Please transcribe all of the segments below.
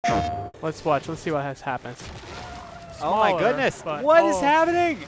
Let's watch. Let's see what happens. Oh my Smaller, goodness! but- What is happening?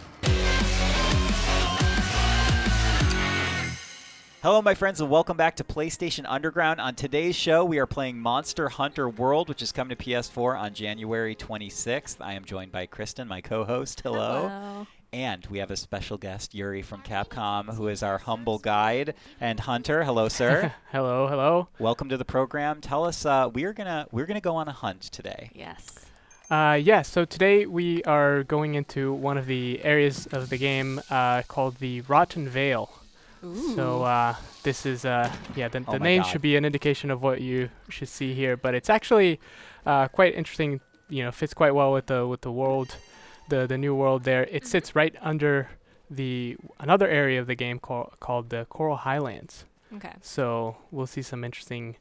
Hello, my friends, and welcome back to PlayStation Underground. On today's show, we are playing Monster Hunter World, which is coming to PS4 on January 26th. I am joined by Kristen, my co-host. Hello. And we have a special guest, Yuri from Capcom, who is our humble guide, and Hunter. Hello, sir. Hello, hello. Welcome to the program. Tell us, we're gonna go on a hunt today. Yes. Yeah, so today we are going into one of the areas of the game called the Rotten Vale. Ooh. So this is, the Oh my name God. should be an indication of what you should see here, but it's actually quite interesting, fits quite well with the world, the new world there. It sits right under another area of the game called the Coral Highlands. Okay. So we'll see some interesting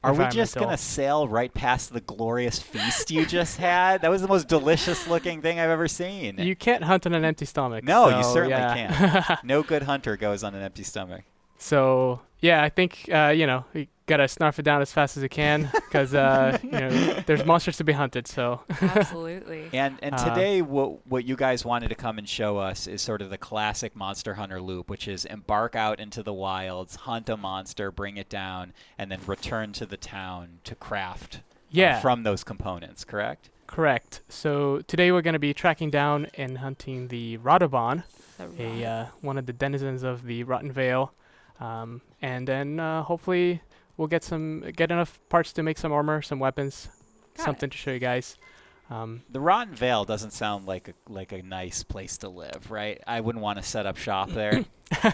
Are we just environmental- going to sail right past the glorious feast you just had? That was the most delicious looking thing I've ever seen. You can't hunt on an empty stomach. No, you so, certainly yeah. can't. No good hunter goes on an empty stomach. So yeah, I think you gotta snarf it down as fast as you can because there's monsters to be hunted. So Absolutely. And today, what you guys wanted to come and show us is sort of the classic Monster Hunter loop, which is embark out into the wilds, hunt a monster, bring it down, and then return to the town to craft from those components. Correct? Correct. So today we're gonna be tracking down and hunting the Radobon, one of the denizens of the Rotten Vale, and then hopefully we'll get enough parts to make some armor, some weapons, something to show you guys. The Rotten Vale doesn't sound like a nice place to live, right? I wouldn't want to set up shop there. It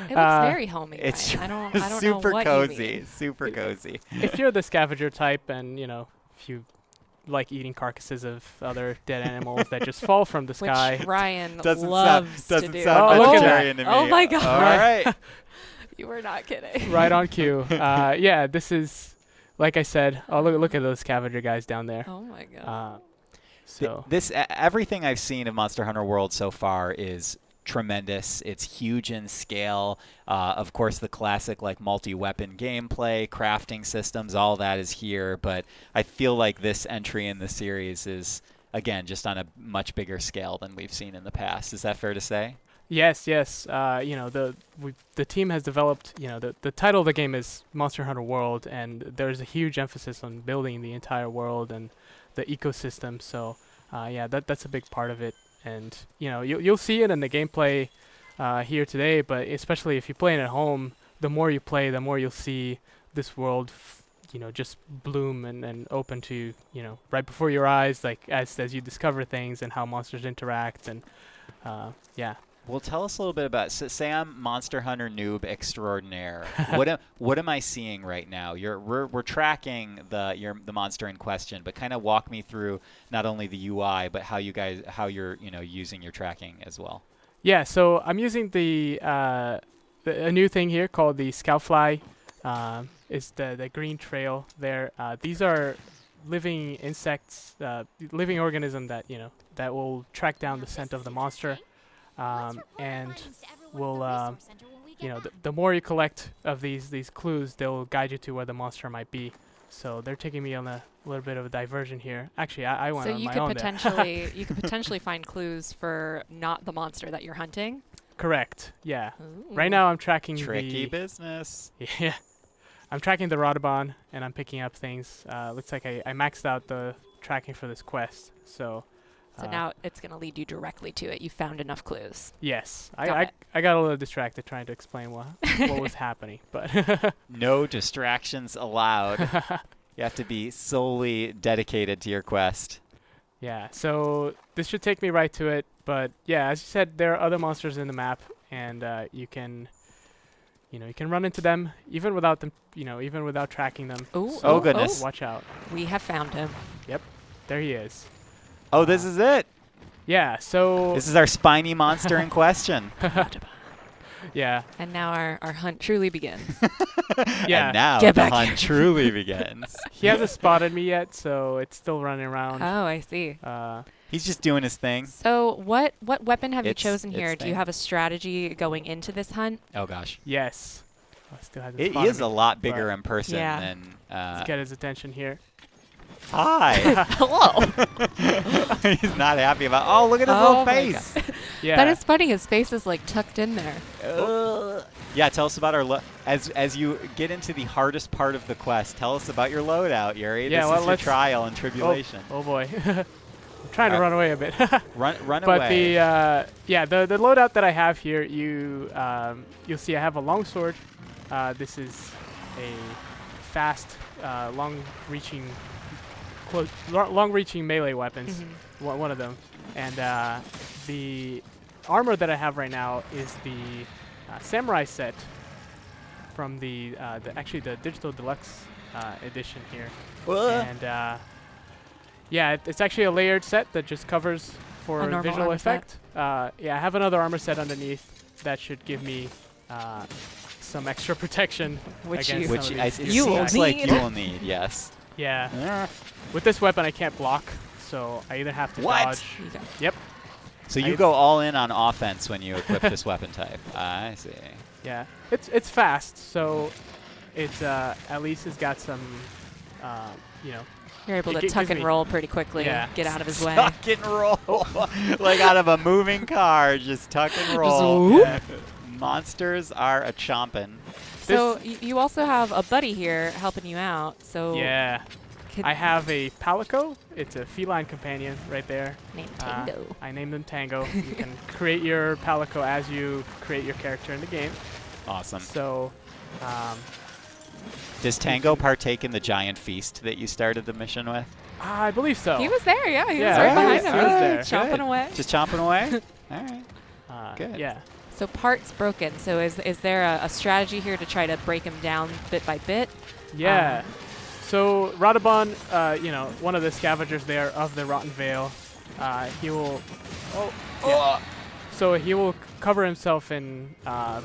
looks very homey. It's I don't super know what cozy, you mean. super cozy. If you're the scavenger type, and if you like eating carcasses of other dead animals that just fall from the sky. Which Ryan Doesn't loves sound to do. sound look at vegetarian to me. Oh my God. All right. You were not kidding. Right on cue. This is, like I said, look at those scavenger guys down there. Oh my God. So Everything I've seen of Monster Hunter World so far is tremendous. It's huge in scale. Of course, the classic multi-weapon gameplay, crafting systems, all that is here. But I feel like this entry in the series is, again, just on a much bigger scale than we've seen in the past. Is that fair to say? Yes. The team has developed. The title of the game is Monster Hunter World, and there's a huge emphasis on building the entire world and the ecosystem. So, that's a big part of it. And you'll see it in the gameplay here today. But especially if you play it at home, the more you play, the more you'll see this world, just bloom and open to right before your eyes, as you discover things and how monsters interact and Well, tell us a little bit about. Say I'm Monster Hunter noob extraordinaire. What am I seeing right now? We're tracking the monster in question, but kind of walk me through not only the UI but how you're using your tracking as well. Yeah, so I'm using a new thing here called the Scoutfly. It's the green trail there. These are living insects, living organism that that will track down the scent of the monster. And will the more you collect of these clues, they'll guide you to where the monster might be. So they're taking me on a little bit of a diversion here. Actually, I went on my own there. You could potentially find clues for not the monster that you're hunting. Correct. Yeah. Ooh. Right now I'm tracking Tricky business. Yeah. I'm tracking the Radobon and I'm picking up things. Looks like I maxed out the tracking for this quest. So now it's going to lead you directly to it. You found enough clues. yes. Got I got a little distracted trying to explain what was happening, but No distractions allowed. You have to be solely dedicated to your quest. yeah. So this should take me right to it, but yeah, as you said, there are other monsters in the map, and you can run into them even without tracking them. Ooh, So Oh, goodness. watch out. We have found him. There he is. Oh, this is it. Yeah. So This is our spiny monster in question. yeah. And now our hunt truly begins. Yeah. And now Get the back hunt truly begins. He hasn't spotted me yet, so it's still running around. Oh, I see. He's just doing his thing. So what weapon have you It's- chosen it's here? Do you thing. have a strategy going into this hunt? Oh gosh. Yes. Still hasn't He spotted is me. a lot bigger but in person Yeah. than. Let's get his attention here. Hi. Hello. He's not happy about. Oh, look at his little my face. God. Yeah. That is funny. His face is like tucked in there. Yeah, tell us about our as you get into the hardest part of the quest. Tell us about your loadout, Yuri. Yeah, this well, is your let's- trial and tribulation. Oh boy. I'm trying to run away a bit. Run But away. the loadout that I have here, you'll see I have a longsword. This is a fast, long-reaching melee weapons. One of them, and the armor that I have right now is the samurai set from the digital deluxe edition here. And yeah, it's actually a layered set that just covers for A normal visual armor set. effect. Yeah, I have another armor set underneath that should give me some extra protection Which against you- some Which of it these You will seems like need. you will need. Yes. Yeah. With this weapon, I can't block, so I either have to What? dodge. You go. Yep. So you go all in on offense when you equip this weapon type. I see. Yeah. It's fast, so it at least has got some, you know. You're able It to tuck gives and me- roll pretty quickly Yeah. and get out of his way. Tuck and roll. Like out of a moving car, just tuck and roll. whoop. Yeah. Monsters are a chomping. So you also have a buddy here helping you out. So Yeah. could I have a palico. It's a feline companion right there. name Uh, Tango. I named them Tango. You can create your palico as you create your character in the game. Awesome. So, Does Tango partake in the giant feast that you started the mission with? I believe so. He was there, yeah. He was Yeah, right he behind was- him. he was there. Chomping Good. away. Just chomping away? All right. Good. Yeah. So parts broken. So is there a strategy here to try to break him down bit by bit? Yeah. So Radabon, you know, one of the scavengers there of the Rotten Vale, he will. Oh. Yeah. So he will cover himself in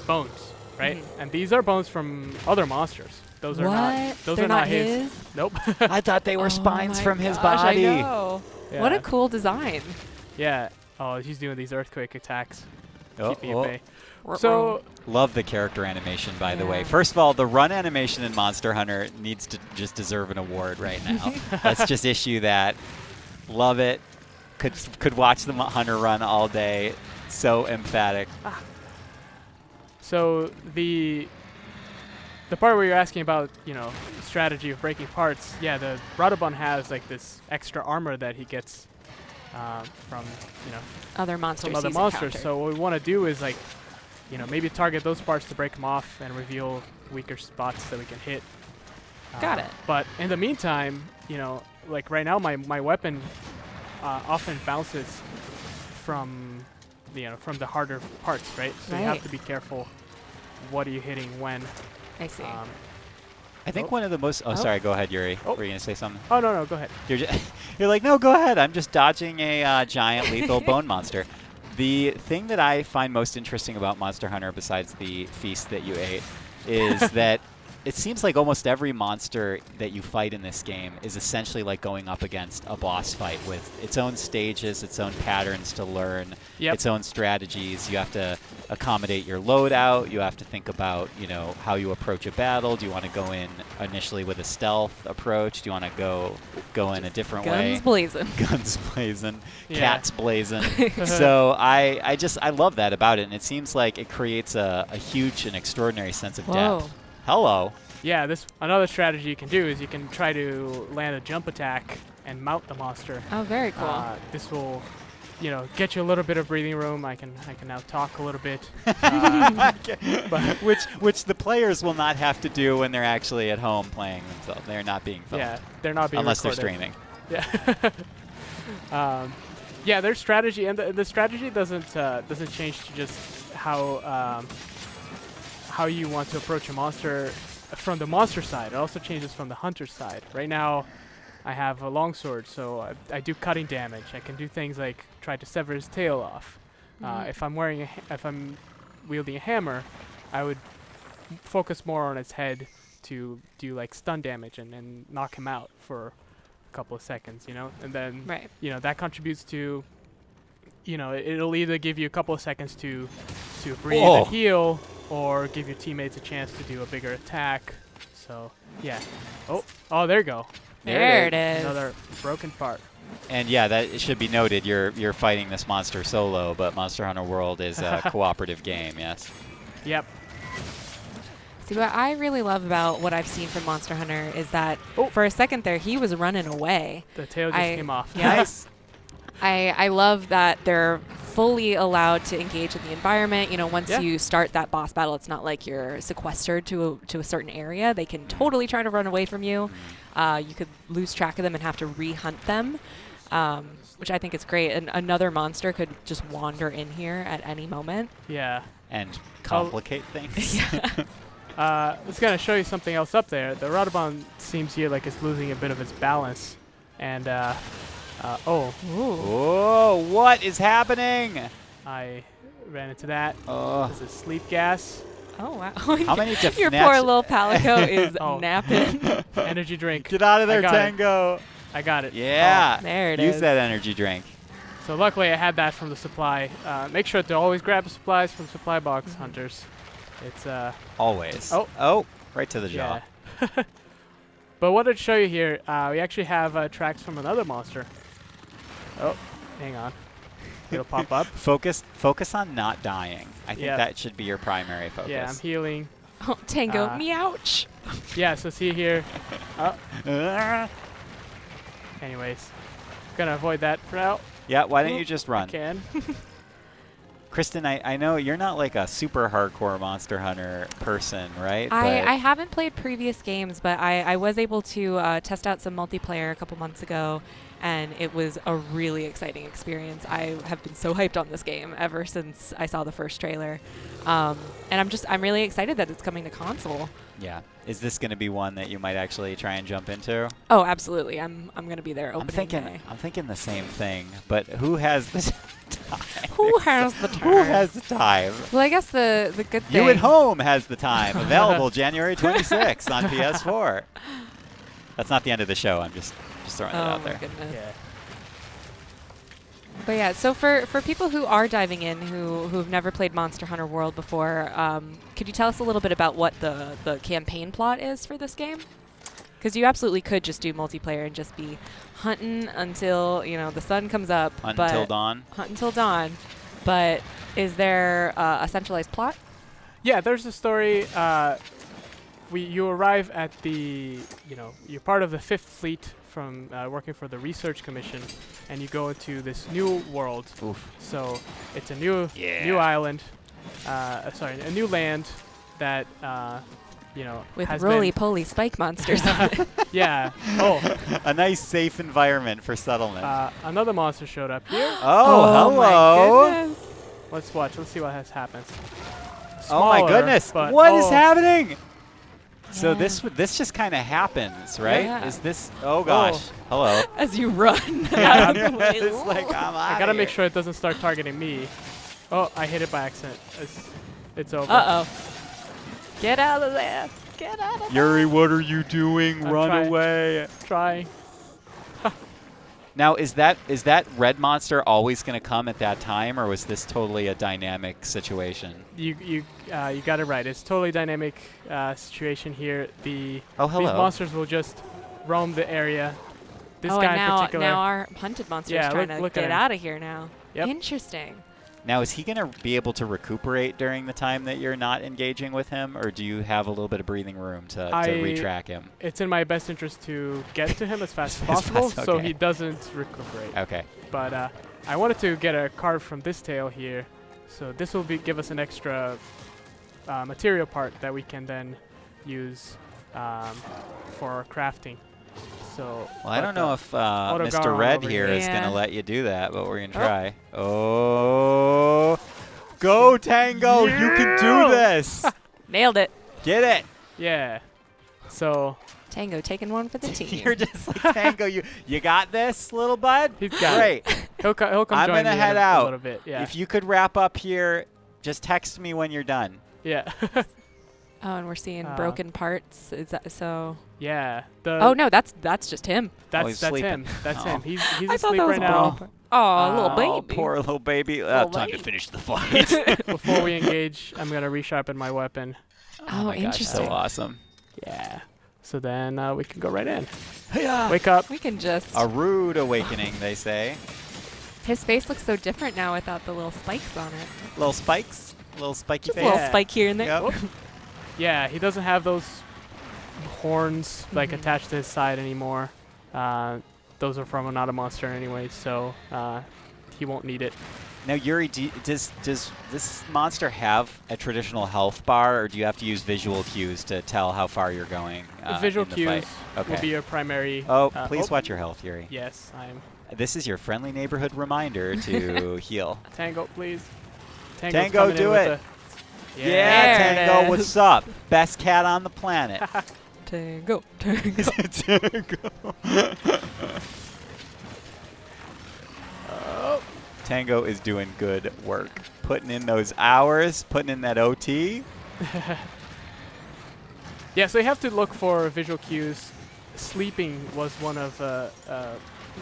bones, right? And these are bones from other monsters. Those are not. What? Those They're are not his. Nope. I thought they were Oh spines my from his gosh, body. I know. What a Yeah. cool design. Yeah. Oh, he's doing these earthquake attacks. Keep me Oh, at bay. So Love the character animation, by the way. Yeah. First of all, the run animation in Monster Hunter needs to just deserve an award right now. Let's just issue that. Love it. Could watch the Hunter run all day. So emphatic. So the part where you're asking about, you know, strategy of breaking parts, yeah, the Radabon has like this extra armor that he gets from, you know, Other monsters. some other he's monsters. encountered. So what we want to do is like, you know, maybe target those parts to break them off and reveal weaker spots that we can hit. Got it. But in the meantime, you know, like right now my weapon often bounces from, you know, from the harder parts, right? So you have Right. to be careful. What are you hitting when? I see. I think one of the most. Oh, sorry. Go ahead, Yuri. Oh. Were you gonna say something? Oh no, go ahead. You're like, no, go ahead. I'm just dodging a giant lethal bone monster. The thing that I find most interesting about Monster Hunter, besides the feast that you ate, is that it seems like almost every monster that you fight in this game is essentially like going up against a boss fight with its own stages, its own patterns to learn, Yep. its own strategies. You have to accommodate your loadout. You have to think about, you know, how you approach a battle. Do you want to go in initially with a stealth approach? Do you want to go in a different way? Guns blazing. Guns blazing, Yeah. cats blazing. So I love that about it, and it seems like it creates a huge and extraordinary sense of Whoa. depth. Hello. Yeah, another strategy you can do is you can try to land a jump attack and mount the monster. Oh, very cool. This will, you know, get you a little bit of breathing room. I can now talk a little bit. which the players will not have to do when they're actually at home playing themselves. They're not being filmed. Yeah, they're not being Unless recorded. they're streaming. Yeah. Yeah, their strategy and the strategy doesn't change to just how you want to approach a monster from the monster side. It also changes from the hunter side. Right now, I have a longsword, so I do cutting damage. I can do things like try to sever his tail off. If I'm wielding a hammer, I would focus more on its head to do like stun damage and knock him out for a couple of seconds, you know? And then, Right. you know, that contributes to, you know, it'll either give you a couple of seconds to breathe Whoa. and heal, or give your teammates a chance to do a bigger attack. So, yeah. Oh, there you go. There it is. Another broken part. And yeah, that it should be noted. You're fighting this monster solo, but Monster Hunter World is a cooperative game. Yes. Yep. See, what I really love about what I've seen from Monster Hunter is that for a second there, he was running away. The tail just came off. Yeah. Nice. I love that they're fully allowed to engage in the environment. You know, once you start that boss battle, it's not like you're sequestered to a certain area. They can totally try to run away from you. You could lose track of them and have to re-hunt them, which I think is great. And another monster could just wander in here at any moment. Yeah. And complicate things. I was going to show you something else up there. The Rodobon seems here like it's losing a bit of its balance. And, Whoa, what is happening? I ran into that. Oh. This is sleep gas. Oh, wow. How many Your poor little Palico is napping. Energy drink. Get out of there, I got Tango. I got it. Yeah. There it is. Use that energy drink. So luckily I had that from the supply. Make sure to always grab the supplies from supply box, hunters. It's Always. Oh. Oh, right to the jaw. yeah. But what I'd show you here, we actually have tracks from another monster. Oh, hang on. It'll pop up. Focus on not dying. I think that should be your primary focus. Yeah, I'm healing. Oh, Tango, meouch. Yeah, so see here. Anyways, gonna avoid that for now. Yeah, why don't you just run? I can. Kristen, I know you're not like a super hardcore Monster Hunter person, right? I haven't played previous games, but I was able to test out some multiplayer a couple months ago, and it was a really exciting experience. I have been so hyped on this game ever since I saw the first trailer, and I'm really excited that it's coming to console. Yeah. Is this going to be one that you might actually try and jump into? Oh, absolutely. I'm going to be there opening day. I'm thinking the same thing, but who has the time? Who has the time? Who has the time? Well, I guess the good thing. You at home has the time. Available January 26th on PS4. That's not the end of the show. I'm just throwing that out there. Goodness. Yeah. But yeah, so for people who are diving in, who've never played Monster Hunter World before, could you tell us a little bit about what the campaign plot is for this game? Because you absolutely could just do multiplayer and just be hunting until the sun comes up. Hunt until dawn. Hunt until dawn. But is there a centralized plot? Yeah, there's a story. You arrive at the, you're part of the 5th Fleet from working for the Research Commission, and you go into this new world. Oof. So it's a new island, a new land that, with has roly-poly spike monsters. Yeah. Oh. A nice, safe environment for settlement. Another monster showed up here. Oh, hello. My goodness. Let's watch. Let's see what has happened. Oh my goodness! But What is happening? So this just kind of happens, right? Yeah. Is this? Oh gosh! Hello. As you run. Yeah. It's like I gotta make sure it doesn't start targeting me. Oh, I hit it by accident. It's over. Uh-oh. Get out of there. Get out of there. Yuri, what are you doing? I'm Run trying. away! Try. Now, is that red monster always going to come at that time, or was this totally a dynamic situation? You got it right. It's totally dynamic situation here. These monsters will just roam the area. This guy in particular. now our hunted monster is trying to get out of here now. Yep. Interesting. Now, is he going to be able to recuperate during the time that you're not engaging with him, or do you have a little bit of breathing room to retrack him? It's in my best interest to get to him as fast as possible so okay. he doesn't recuperate. Okay. But I wanted to get a card from this tail here, so this will give us an extra material part that we can then use for crafting. So well, I don't know if Mr. Autogar Red over here here. is going to Yeah. let you do that, but we're going to try. Oh. Go, Tango! You can do this! Nailed it. Get it! yeah. So Tango taking one for the team. You're just like Tango. You got this, little bud? he's got Great. it. He'll come I'm join gonna me head in a out. little bit. Yeah. If you could wrap up here, just text me when you're done. Yeah. Oh, and we're seeing broken parts. Is that so? Yeah. Oh no, that's just him. he's That's sleeping. him. That's Oh. him. He's I thought asleep that was right a now. broken part. Oh, little Oh, baby. poor little baby. Little Time to baby. finish the fight. Before we engage, I'm gonna resharpen my weapon. Oh, my gosh, interesting. so awesome. Yeah. So then we can go right in. Hiya! Wake up. We can just. A rude awakening, they say. His face looks so different now without the little spikes on it. Little spikes, little spiky Just a face. little Yeah. spike here and there. Yep. Yeah, he doesn't have those horns like Mhm. attached to his side anymore. Those are from another monster anyway, so he won't need it. Now, Yuri, does this monster have a traditional health bar, or do you have to use visual cues to tell how far you're going? The visual in the cues fight? will be your primary. Oh, please watch your health, Yuri. Yes, I'm. This is your friendly neighborhood reminder to heal. Tango, please. Tango, coming in do with it. the- Yeah, There it Tango, is. what's up? Best cat on the planet. Tango, tango. Tango. Oh. Tango is doing good work. Putting in those hours, putting in that OT. Yeah, so you have to look for visual cues. Sleeping was one of a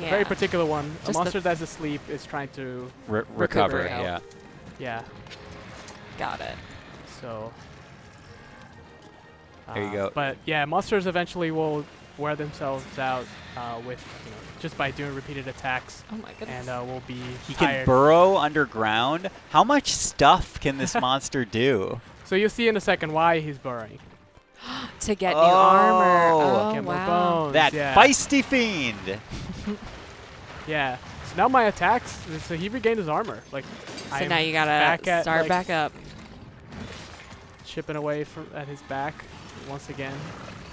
Yeah. very particular one. A Just monster that's asleep is trying to. Recover, health. yeah. Yeah. Got it. So. There you go. But yeah, monsters eventually will wear themselves out with just by doing repeated attacks, Oh my goodness. and will be He can tired. burrow underground. How much stuff can this monster do? So you'll see in a second why he's burrowing. To get new armor. Oh. Oh, Get more wow. bones. That yeah. feisty fiend. Yeah. So now my attacks. So he regained his armor. Like. So I'm now you back gotta at, start like, back up. chipping away at his back once again.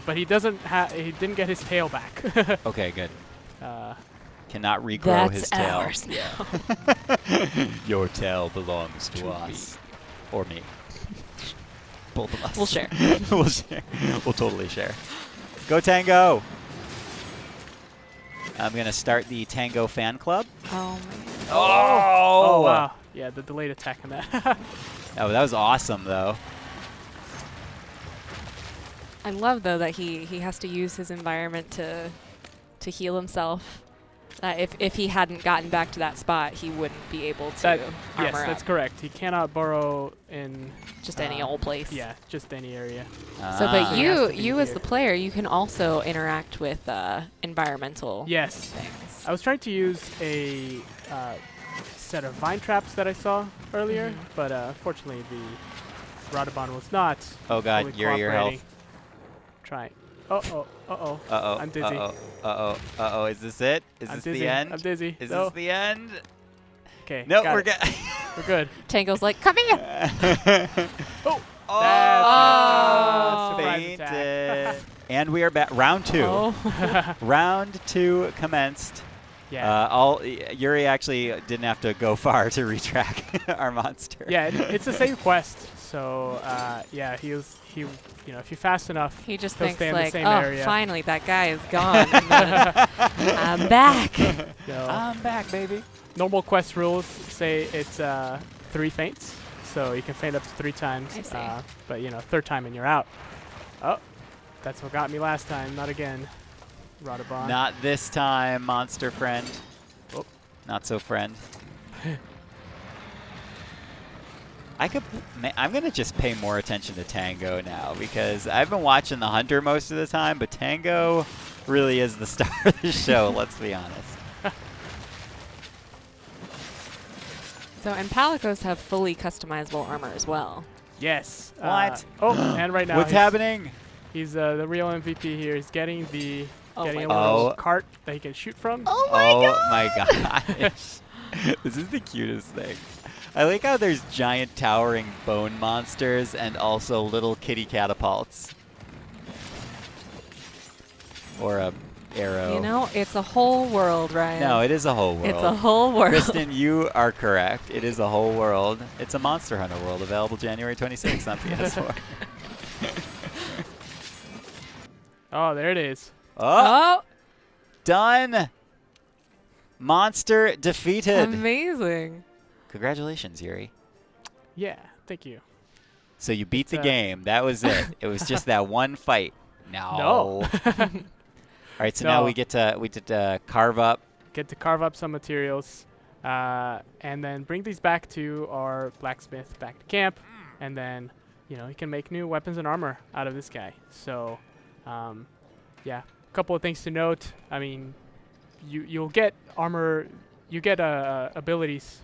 But he doesn't he didn't get his tail back. Okay, good. uh, Cannot regrow That's his tail. ours now. Your tail belongs to To us. Or me. Both of us. We'll share. We'll share. We'll totally share. Go Tango! I'm going to start the Tango fan club. Oh my goodness. oh wow. Yeah, the delayed attack on that. Oh, that was awesome, though. I love though that he has to use his environment to heal himself. If he hadn't gotten back to that spot, he wouldn't be able to That- armor yes, up. that's correct. He cannot burrow in Just any old place. yeah, just any area. So, but He has to you be as the here. player, you can also interact with environmental Yes. things. I was trying to use a set of vine traps that I saw earlier, Mhm. but unfortunately the Radabon was not. Oh, God, fully Yuri, your health. cooperating. Try. Uh-oh, uh-oh. Uh-oh. I'm dizzy. Uh-oh. Uh-oh. Uh-oh. Is this it? Is I'm this dizzy. the end? I'm dizzy. Is no. this the end? Okay. No, got we're it. good. We're good. Tango's like, come here. Oh! Oh, Oh. Surprise attack. fainted. And we are back. Round 2. Oh. Round 2 commenced. Yeah. Yuri actually didn't have to go far to retrack our monster. Yeah, it's the same quest. So yeah, if you're fast enough, He just he'll thinks stay in the like, same oh, area. finally that guy is gone. And then I'm back. So I'm back, baby. normal quest rules say it's 3 feints, so you can feint up to 3 times. I see. But third time and you're out. Oh, that's what got me last time. Not again, Radabon. Not this time, monster friend. Oh. Not so friend. I'm going to just pay more attention to Tango now because I've been watching the Hunter most of the time, but Tango really is the star of the show, let's be honest. So, and Palicos have fully customizable armor as well. Yes. What? And right now What's happening? he's the real MVP here. He's getting the Oh getting my a little gosh. cart that he can shoot from. Oh my gosh. This is the cutest thing. I like how there's giant towering bone monsters and also little kitty catapults. Or a arrow. You know, it's a whole world, Ryan. No, it is a whole world. It's a whole world. Kristen, you are correct. It is a whole world. It's a Monster Hunter world available January 26th on PS4. Oh, there it is. Oh, done. Monster defeated. Amazing. Congratulations, Yuri. Yeah, thank you. So you beat the It's, game. That was it. It was just that one fight. No. No. All right, so now No. we get to carve up. Get to carve up some materials, and then bring these back to our blacksmith back to camp, and then you can make new weapons and armor out of this guy. So yeah, a couple of things to note. I mean, you'll get armor, you get abilities,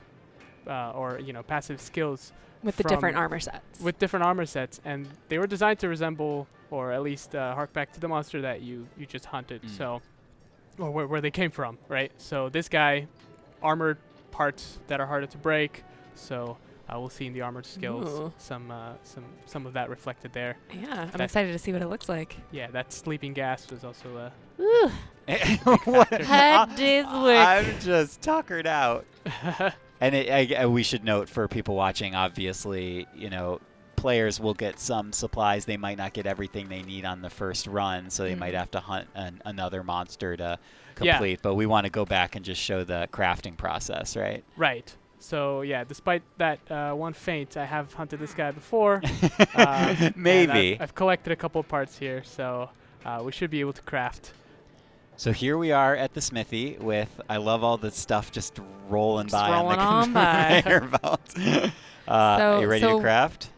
or passive skills With the different armor sets. with different armor sets, and they were designed to resemble, or at least hark back to the monster that you just hunted. So, or where they came from, right? So this guy, armored parts that are harder to break. So we'll see in the armored skills Ooh. some of that reflected there. Yeah, I'm That- excited to see what it looks like. Yeah, that sleeping gas was also a Ooh, What? head is wick. I'm just tuckered out. And we should note for people watching, obviously, players will get some supplies. They might not get everything they need on the first run, so they might have to hunt another monster to complete. But we want to go back and just show the crafting process, right? Right. So yeah, despite that one feint, I have hunted this guy before. And Maybe. I've collected a couple of parts here, so we should be able to craft. So here we are at the smithy with, I love all the stuff just rolling Just by rolling on on the by. conveyor belts. Are you ready to craft?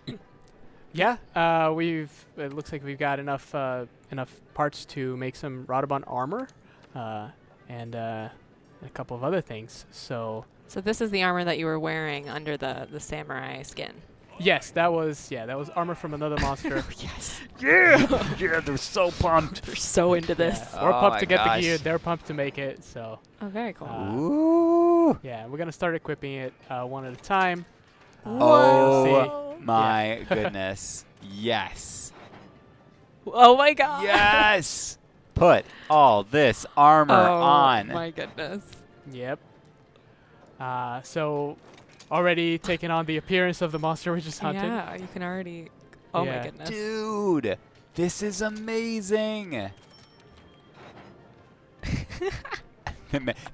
Yeah, it looks like we've got enough parts to make some Radobon armor, and a couple of other things. So this is the armor that you were wearing under the samurai skin. yes, that was armor from another monster. Yes. Yeah, they're so pumped. They're so into this. Yeah, we're Oh pumped my to get gosh. the gear. They're pumped to make it. So Oh, very cool. Ooh. yeah, we're gonna start equipping it one at a time. Oh you'll see. my goodness. Yes. Oh my god. Yes. Put all this armor on. Oh my goodness. Yep. So already taking on the appearance of the monster we just hunted. Yeah, you can already. Oh Yeah. my goodness. Dude, this is amazing.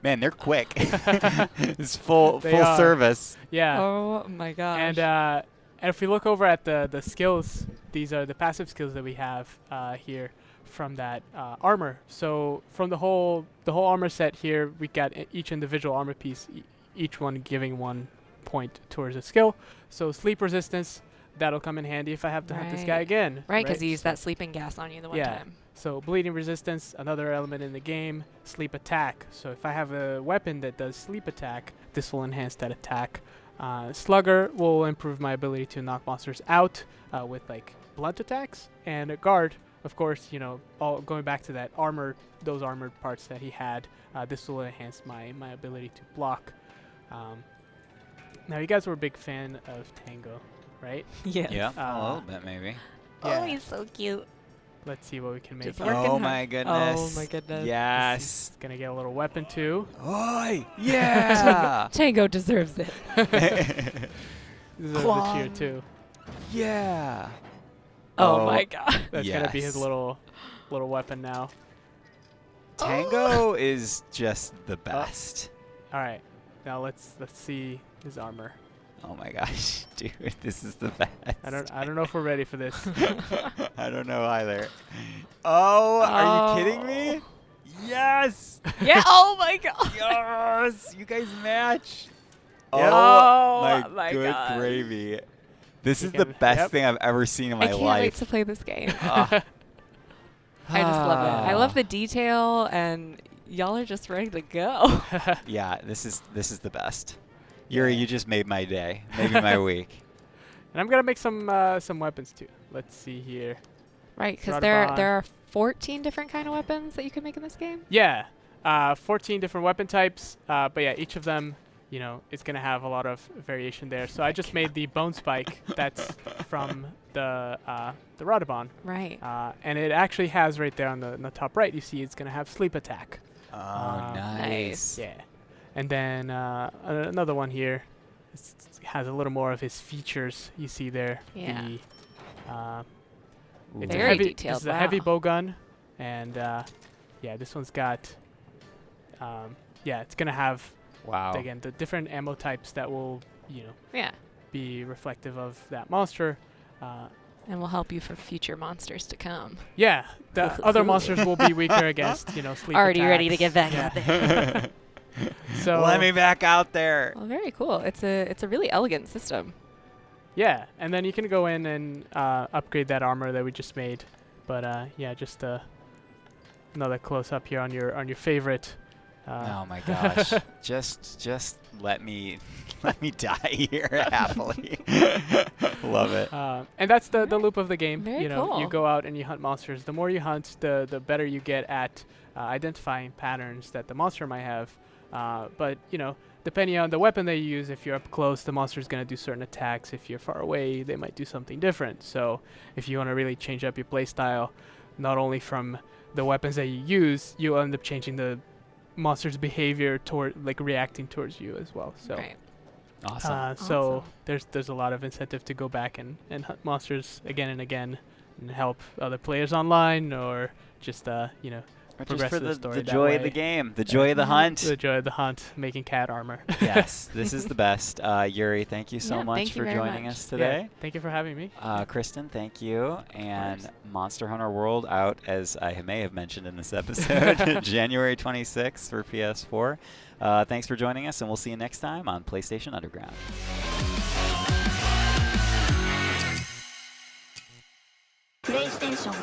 Man, they're quick. It's full They are. service. Yeah. Oh my gosh. And if we look over at the skills, these are the passive skills that we have here from that armor. So from the whole armor set here, we got each individual armor piece, each one giving 1 point towards a skill. So sleep resistance, that'll come in handy if I have to hunt this guy Right. again. Right, because he used that sleeping gas on you the one Yeah. time. So bleeding resistance, another element in the game. Sleep attack. So if I have a weapon that does sleep attack, this will enhance that attack. Slugger will improve my ability to knock monsters out with like blunt attacks. And a guard, of course, all going back to that armor, those armored parts that he had. This will enhance my ability to block. Now you guys were a big fan of Tango, right? Yeah. Yeah, Uh, a little bit maybe. Yeah. he's so cute. Let's see what we can make. Just here. working Oh hard. my goodness. Oh my goodness. Yes. It's gonna get a little weapon too. Oi! Yeah! Tango deserves it. This is a Clong. cheer too. Yeah. Oh my god. That's gonna be his Yes. little weapon now. Tango is just the best. All right, now let's see his armor. Oh my gosh, dude, this is the best. I don't know if we're ready for this. I don't know either. Oh, are you kidding me? Yes! Yeah. Oh my god. Yes! You guys match. Yep. Oh, Oh my good God. gravy. This You is the can- best yep. thing I've ever seen in my I can't wait life. to play this game. Ah. I just love it. I love Ah. the detail, and y'all are just ready to go. Yeah, this is the best. Yuri, you just made my day, maybe my week. And I'm gonna make some weapons too. Let's see here. Right, because Radobon. there are 14 different kind of weapons that you can make in this game. Yeah, 14 different weapon types. But yeah, each of them, is gonna have a lot of variation there. So I just made the bone spike. That's from the Radobon. Right. And it actually has right there on the top right. You see, it's gonna have sleep attack. Oh, nice. Yeah, and then another one here has a little more of his features. You see there. Yeah. It's Very heavy, detailed, This is a heavy wow. bow gun, and yeah, this one's got. It's gonna have Wow. again the different ammo types that will Yeah. be reflective of that monster. And will help you for future monsters to come. Yeah, the other monsters will be weaker against sleep Already ready to attacks. get back Yeah. out there. So Let me back out there. Well, very cool. It's a really elegant system. yeah, and then you can go in and upgrade that armor that we just made. But yeah, just another close up here on your favorite. Oh my gosh! just let me die here happily. Love it. And that's the loop of the game. Very you know, cool. you go out and you hunt monsters. The more you hunt, the better you get at identifying patterns that the monster might have. But you know, depending on the weapon that you use, if you're up close, the monster's going to do certain attacks. If you're far away, they might do something different. So if you want to really change up your playstyle, not only from the weapons that you use, you'll end up changing the monster's behavior toward, like, reacting towards you as well. So Right. Awesome. so there's a lot of incentive to go back and hunt monsters again and again and help other players online, or just you know, Or just progress for the story the that joy of way. the game, the joy of the hunt. The joy of the hunt, making cat armor. Yes, this is the best. Yuri, thank you so Yeah, much thank you for very joining much. us today. Yeah, thank you for having me. Kristen, thank you. And course. Monster Hunter World out, as I may have mentioned in this episode, January 26th for PS4. Thanks for joining us, and we'll see you next time on PlayStation Underground. PlayStation